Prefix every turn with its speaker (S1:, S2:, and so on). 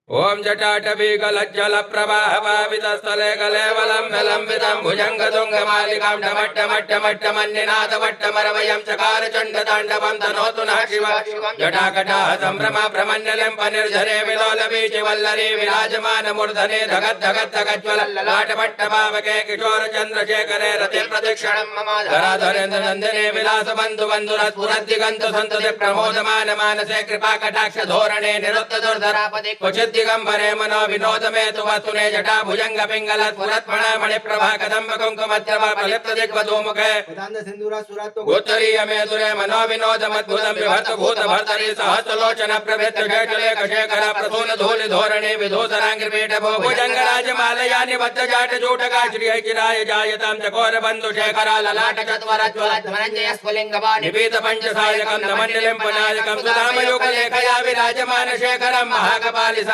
S1: ओम जटाटवीगलज्जल प्रवाहवावितस्थले कलेवलं विलम्बितं भुजङ्गतुङ्गमालिकां डमट्टमट्टमट्टमन्निनादवट्टमरवयं चकार चण्डताण्डवं तनोतु नः शिव जटाकटाः सम्भ्रमा भ्रमण्यलिं पनिर्झरे विलोलबीचिवल्लरी विराजमानमूर्धने धगद्धगद्धगज्ज्वल लाटपट्टभावके किशोरचन्द्रशेखरे रते प्रदक्षिणं मम धराधरेन्द्र नन्दिने विलासबन्धुबन्धुरस्फुरद्दिगन्तु सन्तति प्रमोदमान मानसे कृपाकटाक्ष धोरणे निरुत्तदुर्धरापदि क्वचित् दिगम्बरे मनो विनोदमे तु वस्तुने जटा भुजंग पिंगल स्फुरत्मणा मणिप्रभा कदम्ब कुङ्कुमद्रवा प्रलिप्त दिग्वधूमुखे उत्तरीय मेदुरे मनो विनोदमद्भुतं विभर्त भूत भर्तरि सहस्रलोचन प्रभृत्य शेषलेख शेखर प्रसून धूलि धोरणे विधूसराङ्गिपीठ भो भुजंग राजमालया निबद्ध जाट जूटका श्रीहचिराय जायतां चकोर बन्धु शेखर ललाट चत्वर ज्वल धनञ्जय स्फुलिङ्गवा निपीत पञ्चसायकं नमनिलिं पनायकं सुधामयुगलेखया विराजमान शेखरं महाकपालि